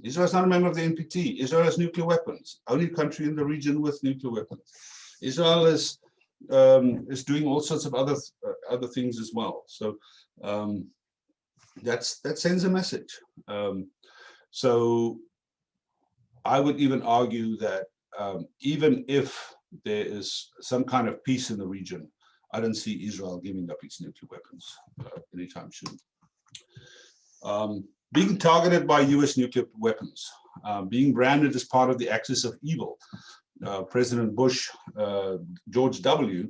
Israel is not a member of the NPT. Israel has nuclear weapons, only country in the region with nuclear weapons. Israel is doing all sorts of other things as well. So that sends a message. So I would even argue that even if there is some kind of peace in the region, I don't see Israel giving up its nuclear weapons anytime soon. Being targeted by US nuclear weapons, being branded as part of the axis of evil. President Bush, George W.,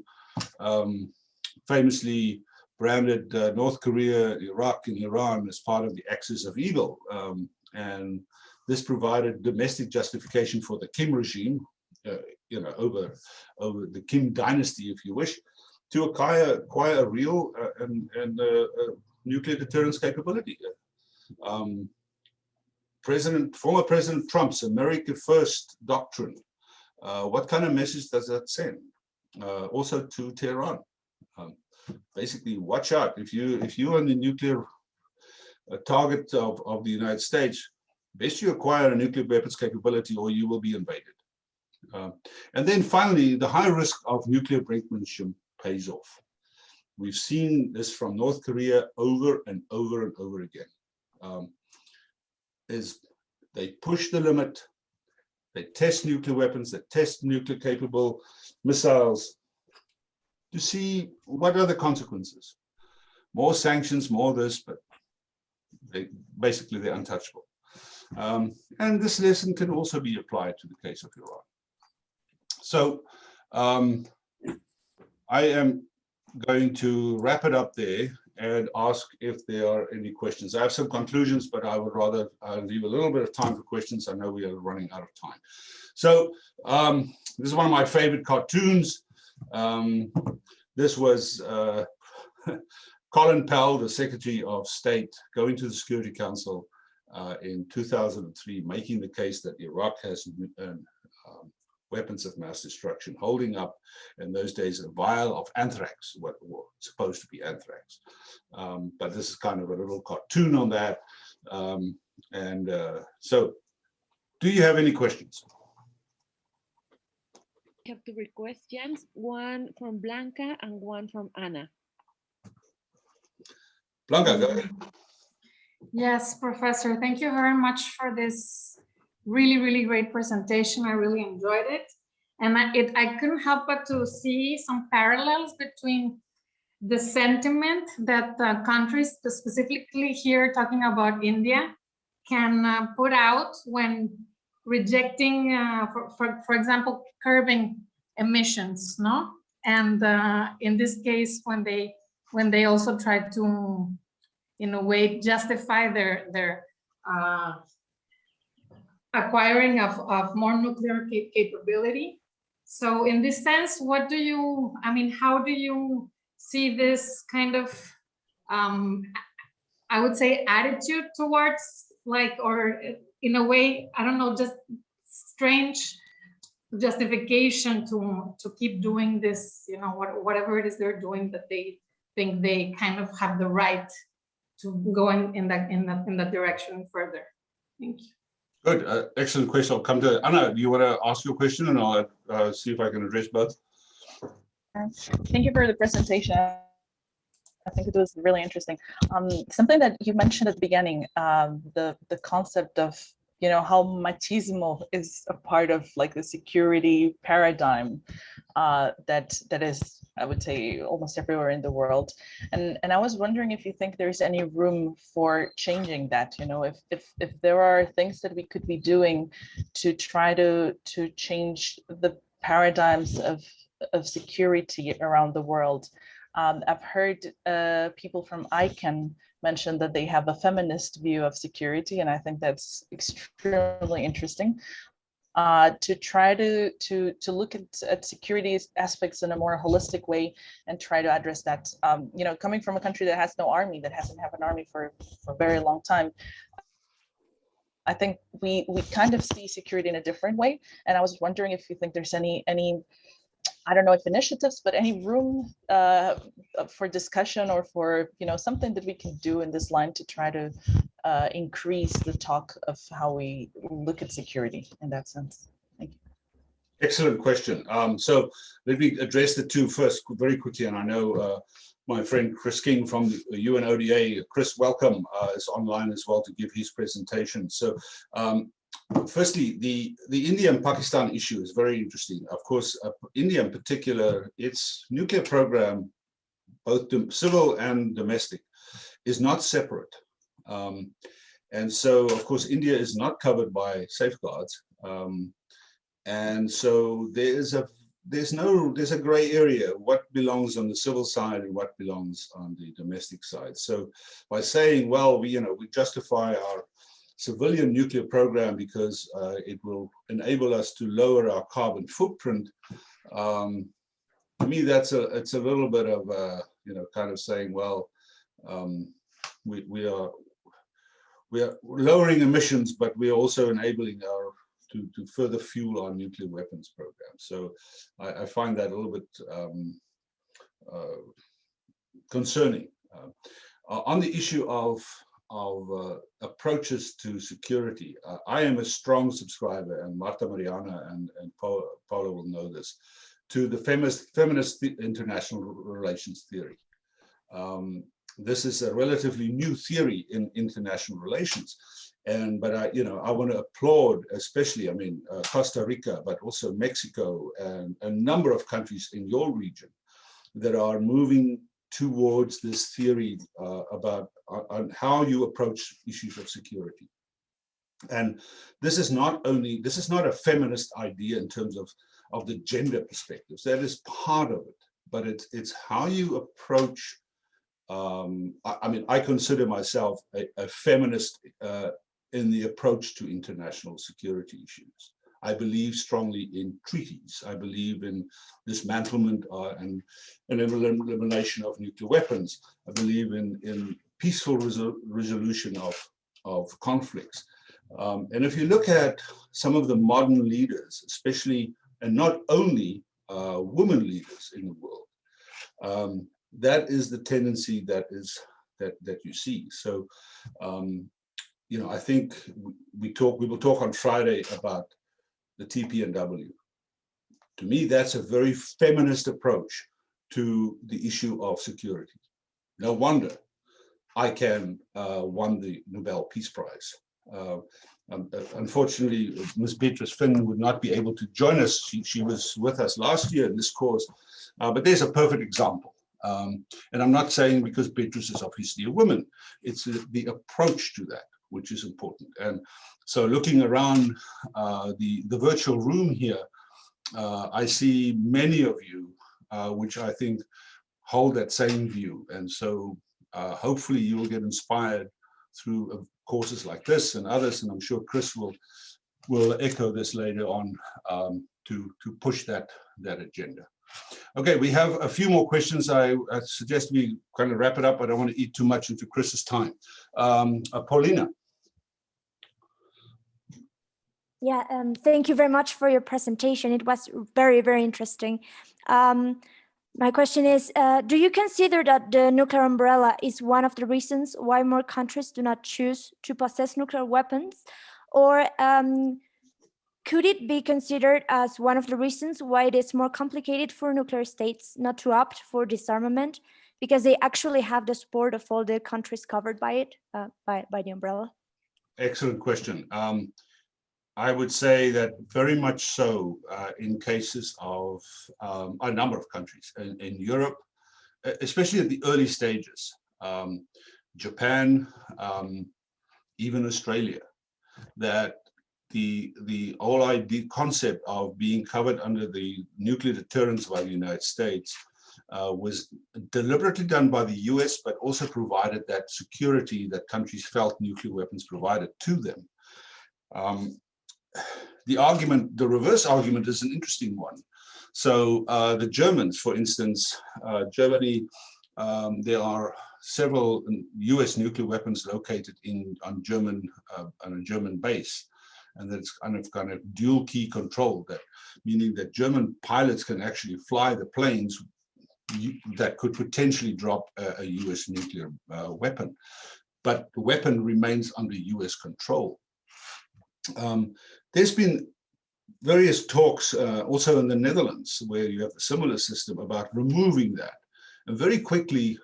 famously branded North Korea, Iraq, and Iran as part of the axis of evil. And this provided domestic justification for the Kim regime, over the Kim dynasty, if you wish, to acquire a real and nuclear deterrence capability. Former President Trump's America First doctrine, what kind of message does that send? Also to Tehran. Basically, watch out. If you're on the nuclear target of the United States, best you acquire a nuclear weapons capability or you will be invaded. And then finally, the high risk of nuclear brinkmanship pays off. We've seen this from North Korea over and over and over again. Is they push the limit, they test nuclear weapons, they test nuclear capable missiles to see what are the consequences. More sanctions, more this, but they're untouchable. And this lesson can also be applied to the case of Iran. So I am going to wrap it up there and ask if there are any questions. I have some conclusions, but I would rather leave a little bit of time for questions. I know we are running out of time. So this is one of my favorite cartoons. This was Colin Powell, the Secretary of State, going to the Security Council in 2003, making the case that Iraq has weapons of mass destruction, holding up in those days a vial of anthrax, what was supposed to be anthrax. But this is kind of a little cartoon on that. So do you have any questions? We have two questions, one from Blanca and one from Anna. Blanca, go ahead. Yes, Professor, thank you very much for this really, really great presentation. I really enjoyed it. And I couldn't help but to see some parallels between the sentiment that countries, specifically here talking about India, can put out when rejecting, for example, curbing emissions, no? And in this case, when they also try to, in a way, justify their acquiring of more nuclear capability. So in this sense, how do you see this kind of, I would say, attitude towards, like, or in a way, I don't know, just strange justification to keep doing this, whatever it is they're doing, that they think they kind of have the right to go in that direction further. Thank you. Good, excellent question. I'll come to Anna. Do you want to ask your question, and I'll see if I can address both? Thank you for the presentation. I think it was really interesting. Something that you mentioned at the beginning, the concept of how machismo is a part of like the security paradigm that is, I would say, almost everywhere in the world. And I was wondering if you think there's any room for changing that, if there are things that we could be doing to try to change the paradigms of security around the world. I've heard people from ICANN mention that they have a feminist view of security, and I think that's extremely interesting. To try to look at security aspects in a more holistic way and try to address that. Coming from a country that has no army, that hasn't had an army for a very long time, I think we kind of see security in a different way. And I was wondering if you think there's any I don't know if initiatives, but any room for discussion or for something that we can do in this line to try to increase the talk of how we look at security in that sense. Thank you. Excellent question. So let me address the two first very quickly, and I know my friend Chris King from the UNODA, Chris, welcome, is online as well to give his presentation. So firstly, the India and Pakistan issue is very interesting. Of course, India in particular, its nuclear program, both civil and domestic, is not separate. And so, of course, India is not covered by safeguards. And so there's a gray area, what belongs on the civil side and what belongs on the domestic side. So by saying, well, we justify our civilian nuclear program because it will enable us to lower our carbon footprint, to me, it's a little bit of kind of saying, well, we are lowering emissions, but we are also enabling to further fuel our nuclear weapons program. So I find that a little bit concerning. On the issue of approaches to security, I am a strong subscriber, and Marta Mariana and Paula will know this, to the feminist international relations theory. This is a relatively new theory in international relations, but I want to applaud, especially, Costa Rica, but also Mexico and a number of countries in your region that are moving towards this theory about on how you approach issues of security. And this is not a feminist idea in terms of the gender perspectives. That is part of it, but it's how you approach. I consider myself a feminist in the approach to international security issues. I believe strongly in treaties. I believe in dismantlement and elimination of nuclear weapons. I believe in peaceful resolution of conflicts. And if you look at some of the modern leaders, especially, and not only women leaders in the world, that is the tendency that you see. So, I think we will talk on Friday about the TPNW. To me, that's a very feminist approach to the issue of security. No wonder ICANN won the Nobel Peace Prize. Unfortunately, Ms. Beatrice Finn would not be able to join us. She was with us last year in this course, but there's a perfect example. And I'm not saying because Beatrice is obviously a woman, it's the approach to that which is important. And so looking around the virtual room here, I see many of you, which I think hold that same view. And so hopefully you will get inspired through courses like this and others, and I'm sure Chris will echo this later on to push that agenda. Okay, we have a few more questions. I suggest we kind of wrap it up. I don't want to eat too much into Chris's time. Paulina. Yeah, thank you very much for your presentation. It was very, very interesting. My question is, do you consider that the nuclear umbrella is one of the reasons why more countries do not choose to possess nuclear weapons? Or could it be considered as one of the reasons why it is more complicated for nuclear states not to opt for disarmament, because they actually have the support of all the countries covered by it, by the umbrella? Excellent question. I would say that very much so in cases of a number of countries in Europe, especially at the early stages, Japan, even Australia, that the whole idea concept of being covered under the nuclear deterrence by the United States was deliberately done by the US, but also provided that security that countries felt nuclear weapons provided to them. The reverse argument is an interesting one. So the Germans, for instance, Germany, there are several US nuclear weapons located on a German base. And that's kind of dual key control, meaning that German pilots can actually fly the planes that could potentially drop a US nuclear weapon. But the weapon remains under US control. There's been various talks also in the Netherlands where you have a similar system about removing that. And very quickly,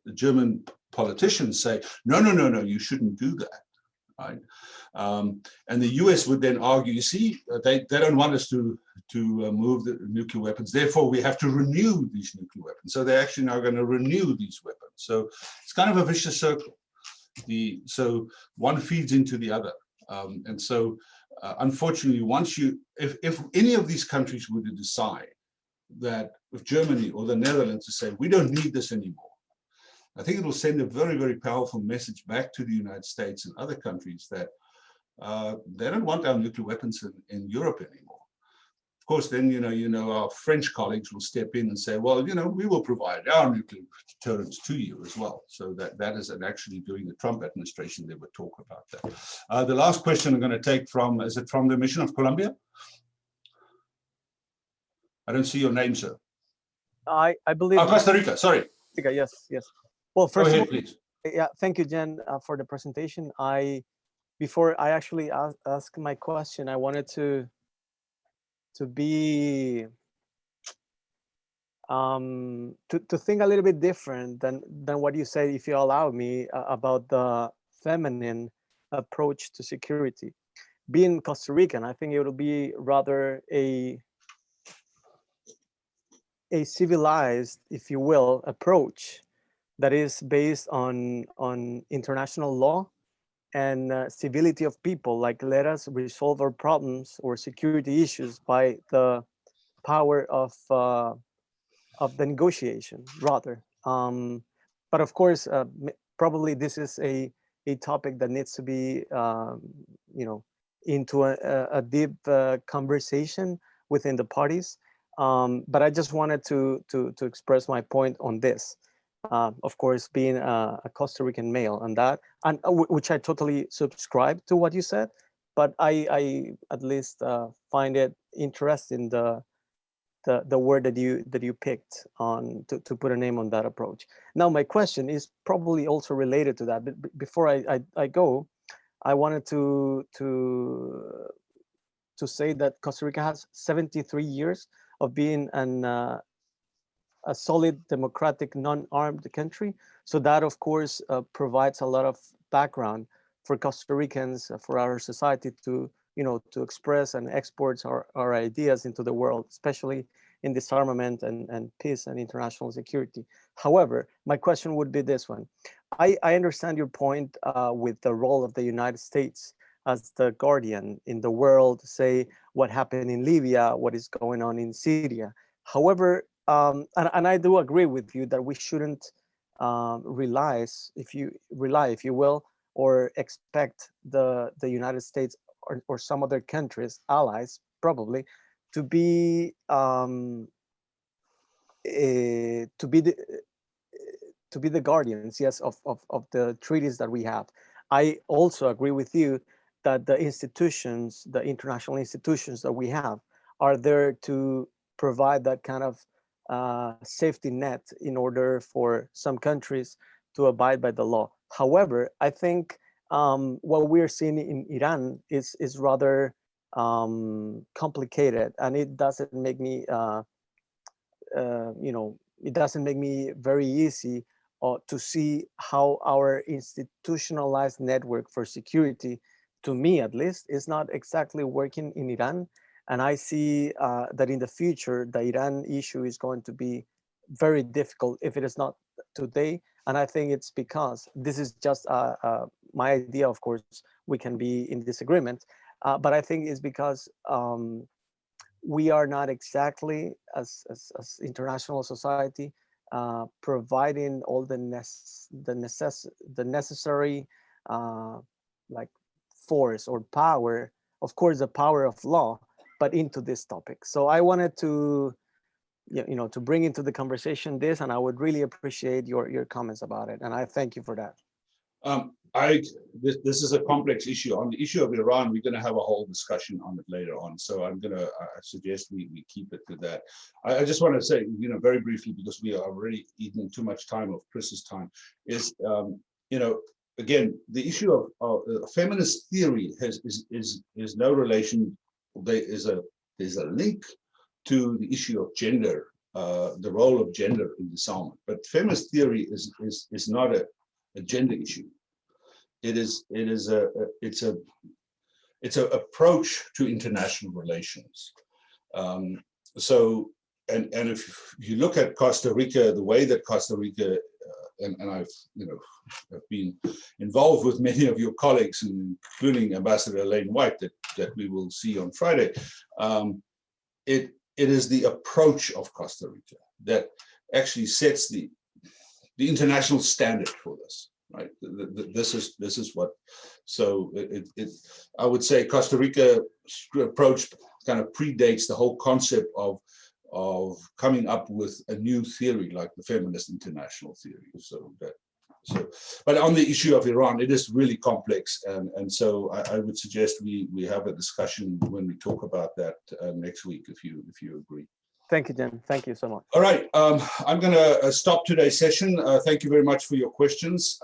the German politicians say, no, you shouldn't do that. Right? And the US would then argue, you see, they don't want us to move the nuclear weapons, therefore we have to renew these nuclear weapons. So they're actually now going to renew these weapons. So it's kind of a vicious circle. So one feeds into the other. And so unfortunately, if any of these countries were to decide that, if Germany or the Netherlands to say, we don't need this anymore, I think it will send a very, very powerful message back to the United States and other countries that they don't want our nuclear weapons in Europe anymore. Of course, then, our French colleagues will step in and say, well, we will provide our nuclear deterrence to you as well. So that is actually during the Trump administration, they would talk about that. The last question I'm going to take from, is it from the Mission of Colombia? I don't see your name, sir. I believe. Oh, Costa Rica, sorry. Yes, yes. Well, Go first ahead, of all, please. yeah, thank you, Jen, for the presentation. Before I actually ask my question, I wanted to be to think a little bit different than what you said, if you allow me, about the feminine approach to security. Being Costa Rican, I think it will be rather a civilized, if you will, approach that is based on international law and civility of people. Like, let us resolve our problems or security issues by the power of the negotiation, rather. But of course, probably this is a topic that needs to be, into a deep conversation within the parties. But I just wanted to express my point on this. Of course, being a Costa Rican male, and which I totally subscribe to what you said, but I at least find it interesting, the word that you picked on to put a name on that approach. Now, my question is probably also related to that. But before I go, I wanted to say that Costa Rica has 73 years of being a solid, democratic, non-armed country. So that, of course, provides a lot of background for Costa Ricans, for our society to express and export our ideas into the world, especially in disarmament and peace and international security. However, my question would be this one. I understand your point with the role of the United States as the guardian in the world, say what happened in Libya, what is going on in Syria. However, and I do agree with you that we shouldn't rely, if you will, or expect the United States or some other countries, allies probably, to be the guardians, yes, of the treaties that we have. I also agree with you that the institutions, the international institutions that we have, are there to provide that kind of safety net in order for some countries to abide by the law. However, I think what we're seeing in Iran is rather complicated, and it doesn't make me it doesn't make me very easy to see how our institutionalized network for security, to me at least, is not exactly working in Iran. And I see that in the future, the Iran issue is going to be very difficult if it is not today. And I think it's because this is just my idea. Of course, we can be in disagreement, but I think it's because we are not exactly, as international society, providing all the necessary like force or power, of course, the power of law, but into this topic. So I wanted to to bring into the conversation this, and I would really appreciate your comments about it, and I thank you for that. This is a complex issue. On the issue of Iran, we're going to have a whole discussion on it later on. So I'm going to suggest we keep it to that. I just want to say, very briefly, because we are already eating too much time of Chris's time, is, again, the issue of feminist theory is no relation. There's a link to the issue of gender, the role of gender in disarmament. But feminist theory is not a gender issue. It's an approach to international relations. So if you look at Costa Rica, the way that Costa Rica and I've I've been involved with many of your colleagues, including Ambassador Elaine White, that we will see on Friday. It is the approach of Costa Rica that actually sets the international standard for this, right? This is what. So I would say Costa Rica approach kind of predates the whole concept of coming up with a new theory like the feminist international theory. But on the issue of Iran, it is really complex, and so I would suggest we have a discussion when we talk about that next week, if you agree. Thank you, Jim. Thank you so much. All right, I'm going to stop today's session. Thank you very much for your questions.